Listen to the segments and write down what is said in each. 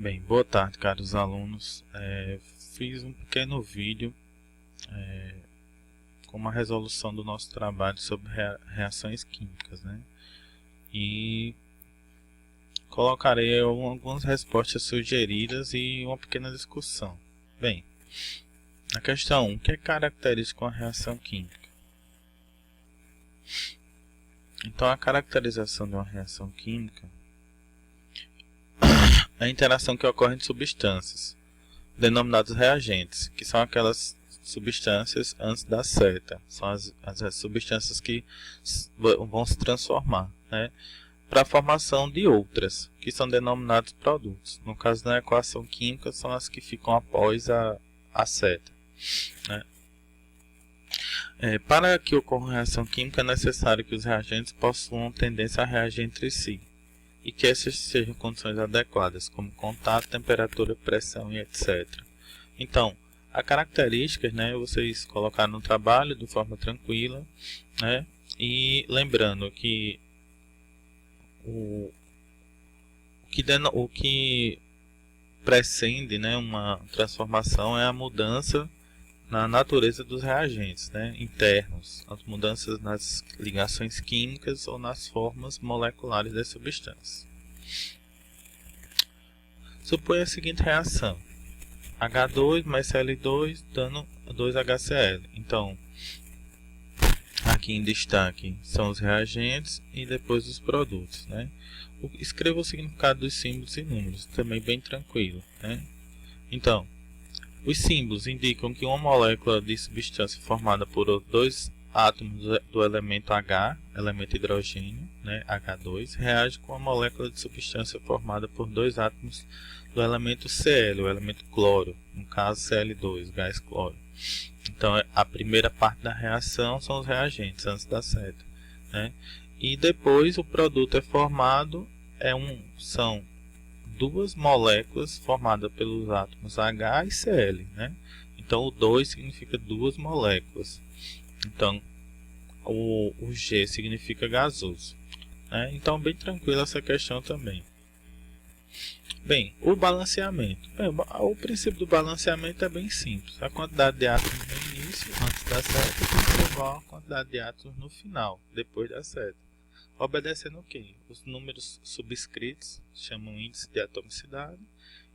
Bem, boa tarde, caros alunos. Fiz um pequeno vídeo com uma resolução do nosso trabalho sobre reações químicas, né? E colocarei algumas respostas sugeridas e uma pequena discussão. Bem, a questão 1, o que é característico uma reação química? Então, a caracterização de uma reação química é a interação que ocorre entre substâncias, denominadas reagentes, que são aquelas substâncias antes da seta, são as substâncias que vão se transformar, né, para a formação de outras, que são denominados produtos. No caso da equação química, são as que ficam após a seta, né. Para que ocorra uma reação química, é necessário que os reagentes possuam tendência a reagir entre si, e que essas sejam condições adequadas, como contato, temperatura, pressão e etc. Então, a características, né, vocês colocaram no trabalho de forma tranquila, né, e lembrando que o que precede, né, uma transformação é a mudança na natureza dos reagentes, né, internos, as mudanças nas ligações químicas ou nas formas moleculares das substâncias. Suponha a seguinte reação: H2 mais Cl2 dando 2HCl. Então, aqui em destaque são os reagentes e depois os produtos, né? Escreva o significado dos símbolos e números, também bem tranquilo, né? Então, os símbolos indicam que uma molécula de substância formada por dois átomos do elemento H, elemento hidrogênio, né, H2, reage com a molécula de substância formada por dois átomos do elemento Cl, o elemento cloro, no caso Cl2, gás cloro. Então, a primeira parte da reação são os reagentes, antes da seta, né? E depois o produto é formado, são duas moléculas formadas pelos átomos H e Cl, né? Então, o 2 significa duas moléculas. Então, o G significa gasoso, né? Então, bem tranquila essa questão também. Bem, o balanceamento. O princípio do balanceamento é bem simples. A quantidade de átomos no início, antes da seta, tem que ser igual à quantidade de átomos no final, depois da seta. Obedecendo o quê? Os números subscritos, chamam índice de atomicidade,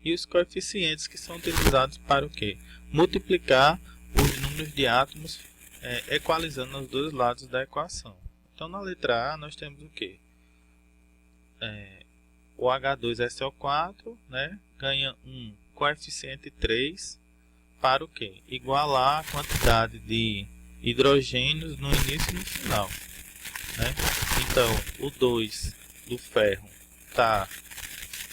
e os coeficientes que são utilizados para o quê? Multiplicar os números de átomos, equalizando os dois lados da equação. Então, na letra A, nós temos o quê? O H2SO4, né, ganha um coeficiente 3 para o quê? Igualar a quantidade de hidrogênios no início e no final, né? Então, o 2 do ferro está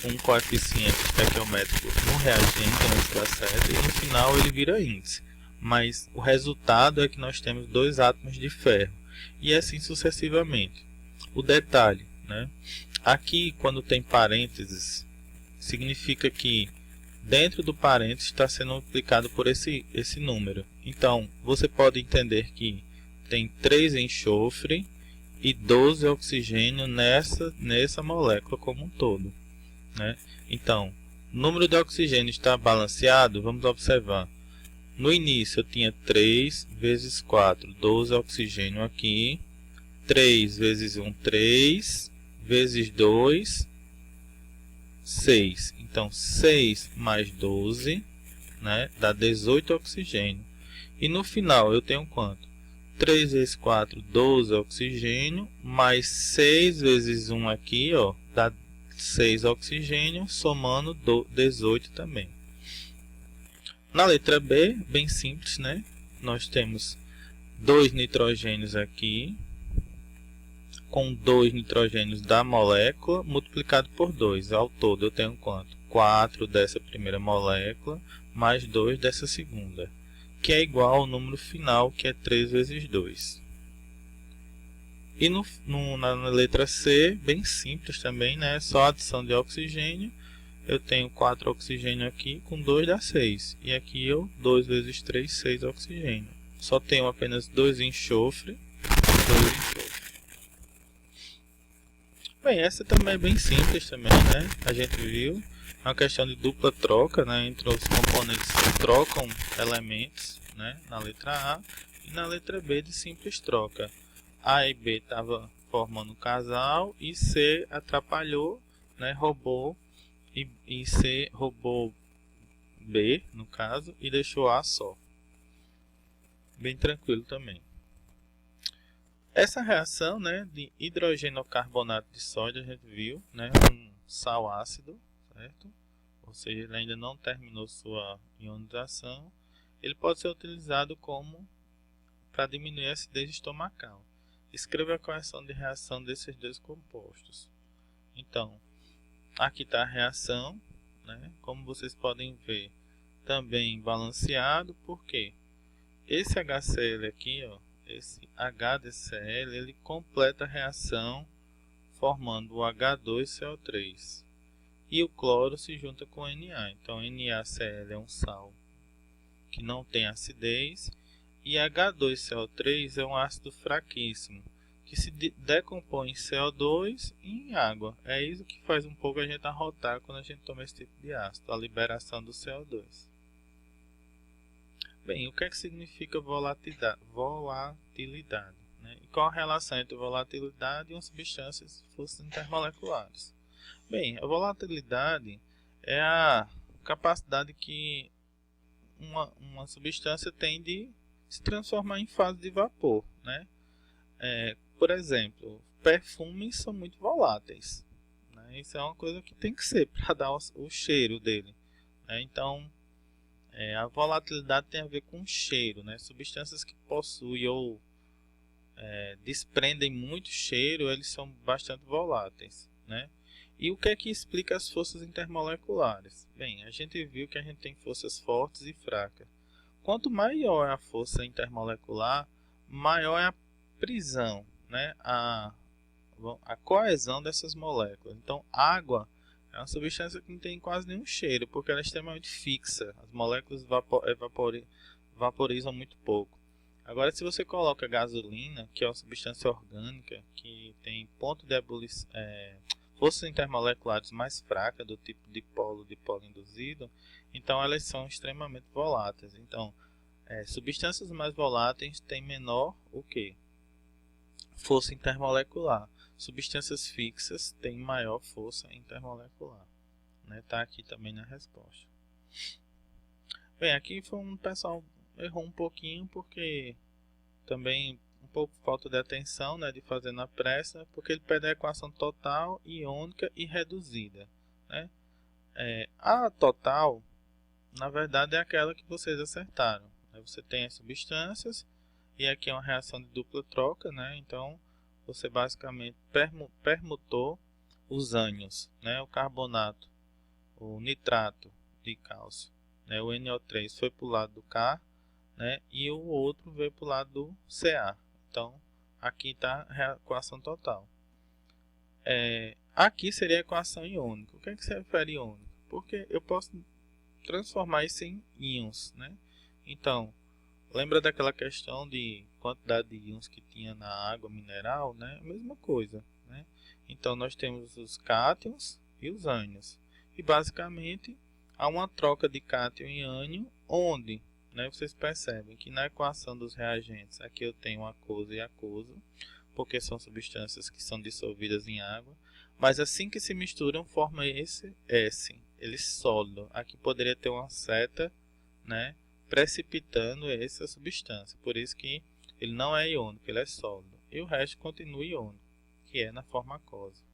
com um coeficiente estequiométrico no reagente antes da seta, e no final ele vira índice. Mas o resultado é que nós temos dois átomos de ferro, e assim sucessivamente. O detalhe, né? Aqui, quando tem parênteses, significa que dentro do parênteses está sendo multiplicado por esse número. Então, você pode entender que tem 3 enxofre e 12 oxigênio nessa molécula como um todo, né? Então, o número de oxigênio está balanceado. Vamos observar. No início eu tinha 3 vezes 4, 12 oxigênio aqui. 3 vezes 1, 3. Vezes 2, 6. Então, 6 mais 12, né, dá 18 oxigênio. E no final eu tenho quanto? 3 vezes 4, 12 oxigênio, mais 6 vezes 1 aqui, ó, dá 6 oxigênio, somando 18 também. Na letra B, bem simples, né? Nós temos 2 nitrogênios aqui, com 2 nitrogênios da molécula, multiplicado por 2. Ao todo eu tenho quanto? 4 dessa primeira molécula, mais 2 dessa segunda, que é igual ao número final, que é 3 vezes 2. E na letra C, bem simples também, né? Só adição de oxigênio. Eu tenho 4 oxigênio aqui, com 2 dá 6. E aqui 2 vezes 3, 6 oxigênio. Só tenho apenas 2 enxofre, 2 enxofre. Bem, essa também é bem simples também, né? A gente viu. É uma questão de dupla troca, né? Entre os componentes que trocam elementos, né? Na letra A e na letra B de simples troca. A e B estavam formando um casal e C atrapalhou, né? Roubou e C roubou B, no caso, e deixou A só. Bem tranquilo também. Essa reação, né, de hidrogenocarbonato de sódio, a gente viu, né, um sal ácido, certo? Ou seja, ele ainda não terminou sua ionização. Ele pode ser utilizado como para diminuir a acidez estomacal. Escreva a correção de reação desses dois compostos. Então, aqui está a reação, né? Como vocês podem ver, também balanceado, porque esse HCl aqui, ó, esse HDCl, ele completa a reação formando o H2CO3. E o cloro se junta com Na. Então, NaCl é um sal que não tem acidez. E H2CO3 é um ácido fraquíssimo, que se decompõe em CO2 e em água. É isso que faz um pouco a gente arrotar quando a gente toma esse tipo de ácido, a liberação do CO2. Bem, o que é que significa volatilidade? Né? E qual a relação entre volatilidade e uma substância e forças intermoleculares? Bem, a volatilidade é a capacidade que uma substância tem de se transformar em fase de vapor, né? Por exemplo, perfumes são muito voláteis, né? Isso é uma coisa que tem que ser para dar o cheiro dele, né? Então, a volatilidade tem a ver com cheiro, né? Substâncias que possuem ou desprendem muito cheiro, eles são bastante voláteis, né? E o que é que explica as forças intermoleculares? Bem, a gente viu que a gente tem forças fortes e fracas. Quanto maior é a força intermolecular, maior é a prisão, né? A coesão dessas moléculas. Então, água é uma substância que não tem quase nenhum cheiro, porque ela é extremamente fixa. As moléculas vaporizam muito pouco. Agora, se você coloca gasolina, que é uma substância orgânica, que tem ponto de ebulição, forças intermoleculares mais fracas, do tipo dipolo induzido, então elas são extremamente voláteis. Então, substâncias mais voláteis têm menor o quê? Força intermolecular. Substâncias fixas têm maior força intermolecular. Está aqui também na resposta. Bem, aqui foi um pessoal errou um pouquinho porque também um pouco falta de atenção, né, de fazer na pressa, porque ele pede a equação total, iônica e reduzida, né? A total, na verdade, é aquela que vocês acertaram, né? Você tem as substâncias e aqui é uma reação de dupla troca, né? Então você basicamente permutou os ânions, né? O carbonato, o nitrato de cálcio, né? O NO3 foi para o lado do K, né? E o outro veio para o lado do Ca. Então, aqui está a equação total. Aqui seria a equação iônica. O que é que se refere a iônica? Porque eu posso transformar isso em íons, né? Então, lembra daquela questão de quantidade de íons que tinha na água mineral, né? A mesma coisa, né? Então, nós temos os cátions e os ânions. E, basicamente, há uma troca de cátion e ânion, onde, né, vocês percebem que na equação dos reagentes, aqui eu tenho aquoso e aquoso, porque são substâncias que são dissolvidas em água, mas assim que se misturam, forma esse S, ele sólido. Aqui poderia ter uma seta, né, precipitando essa substância, por isso que ele não é iônico, ele é sólido. E o resto continua iônico, que é na forma aquosa.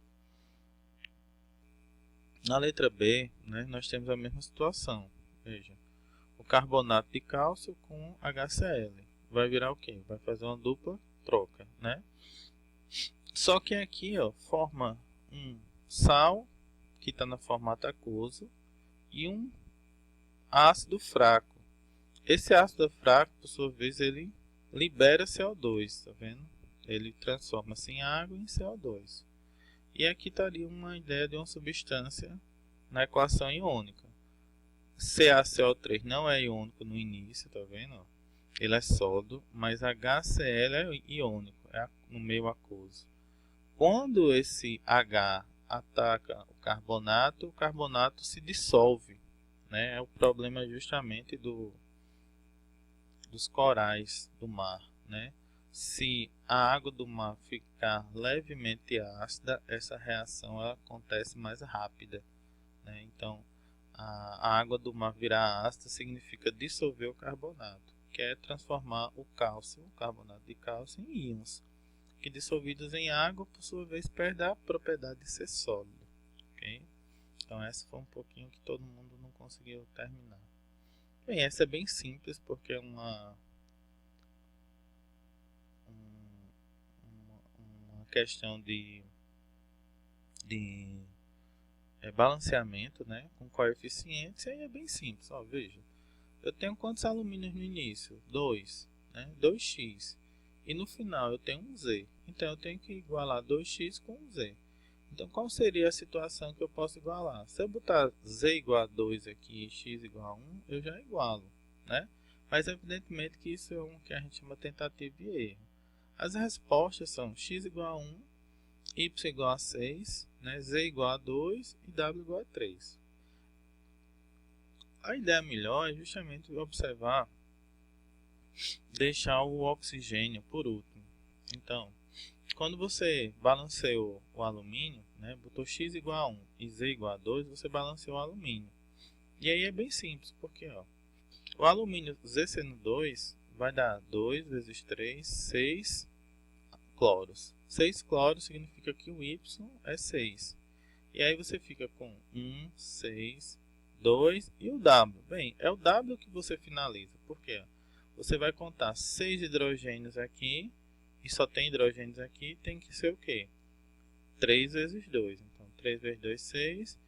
Na letra B, né, nós temos a mesma situação. Veja, o carbonato de cálcio com HCl. Vai virar o quê? Vai fazer uma dupla troca, né? Só que aqui, ó, forma um sal, que está no formato aquoso, e um ácido fraco. Esse ácido fraco, por sua vez, ele libera CO2, tá vendo? Ele transforma-se em água em CO2. E aqui estaria uma ideia de uma substância na equação iônica. CaCO3 não é iônico no início, tá vendo? Ele é sólido, mas HCl é iônico, é no meio aquoso. Quando esse H ataca o carbonato se dissolve, né? O problema é justamente dos corais do mar, né? Se a água do mar ficar levemente ácida, essa reação ela acontece mais rápida, né? Então, a água do mar virar ácida significa dissolver o carbonato, que é transformar o carbonato de cálcio, em íons, que dissolvidos em água, por sua vez, perdem a propriedade de ser sólido. Okay? Então, essa foi um pouquinho que todo mundo não conseguiu terminar. Bem, essa é bem simples, porque é uma questão de balanceamento, né, com coeficientes, e aí é bem simples. Ó, veja, eu tenho quantos alumínios no início? 2, né, 2x. E no final eu tenho um Z. Então eu tenho que igualar 2x com um Z. Então qual seria a situação que eu posso igualar? Se eu botar Z igual a 2 aqui e x igual a 1, eu já igualo, né? Mas evidentemente que isso é um que a gente chama tentativa e erro. As respostas são x igual a 1, y igual a 6, né? Z igual a 2 e W igual a 3. A ideia melhor é justamente observar, deixar o oxigênio por último. Então, quando você balanceou o alumínio, né, botou x igual a 1 e z igual a 2, você balanceou o alumínio. E aí é bem simples, porque ó, o alumínio Z sendo 2 vai dar 2 vezes 3, 6 cloros. 6 cloros significa que o Y é 6. E aí você fica com 1, 6, 2 e o W. Bem, é o W que você finaliza. Por quê? Você vai contar 6 hidrogênios aqui e só tem hidrogênios aqui, tem que ser o quê? 3 vezes 2. Então, 3 vezes 2, 6.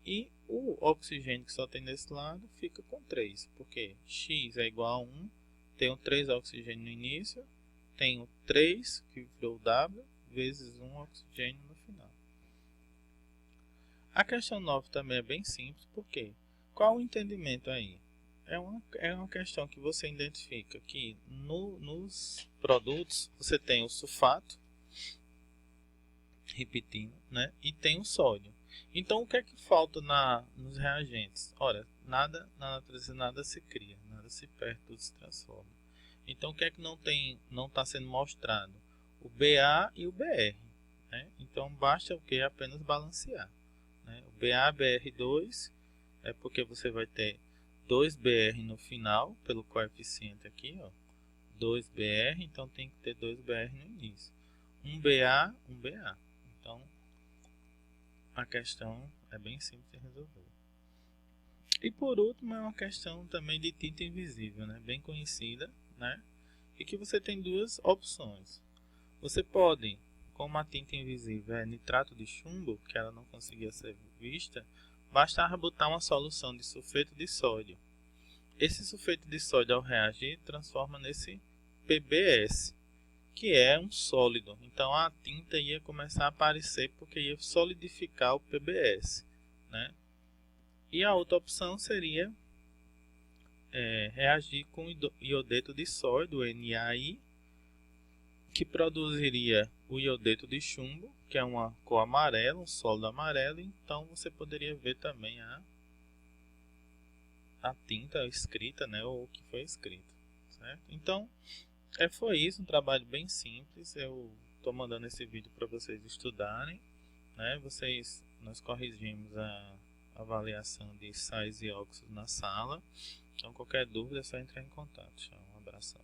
E o oxigênio que só tem desse lado fica com 3. Porque x é igual a 1. Tenho 3 oxigênio no início. Tenho 3, que virou W, vezes 1 oxigênio no final. A questão 9 também é bem simples. Por quê? Qual o entendimento aí? É uma questão que você identifica que nos produtos você tem o sulfato, repetindo, né? E tem o sódio. Então, o que é que falta nos reagentes? Ora, nada na natureza, nada se cria, nada se perde, tudo se transforma. Então, o que é que não está sendo mostrado? O Ba e o Br. Né? Então, basta o que? Apenas balancear. Né? O Ba, Br2 é porque você vai ter 2Br no final, pelo coeficiente aqui, ó, 2Br, então tem que ter 2Br no início. 1Ba, 1Ba. Então, a questão é bem simples de resolver. E por último, é uma questão também de tinta invisível, né? Bem conhecida, né? E que você tem duas opções. Você pode, como a tinta invisível é nitrato de chumbo, que ela não conseguia ser vista, basta botar uma solução de sulfeto de sódio. Esse sulfeto de sódio, ao reagir, transforma nesse PBS, que é um sólido. Então a tinta ia começar a aparecer porque ia solidificar o PBS, né? E a outra opção seria reagir com iodeto de sódio, NaI, que produziria o iodeto de chumbo, que é uma cor amarela, um sólido amarelo. Então você poderia ver também a tinta escrita, né, ou o que foi escrito, certo? Então foi isso, um trabalho bem simples. Eu estou mandando esse vídeo para vocês estudarem, né? Nós corrigimos a avaliação de sais e óxidos na sala. Então qualquer dúvida é só entrar em contato. Um abração.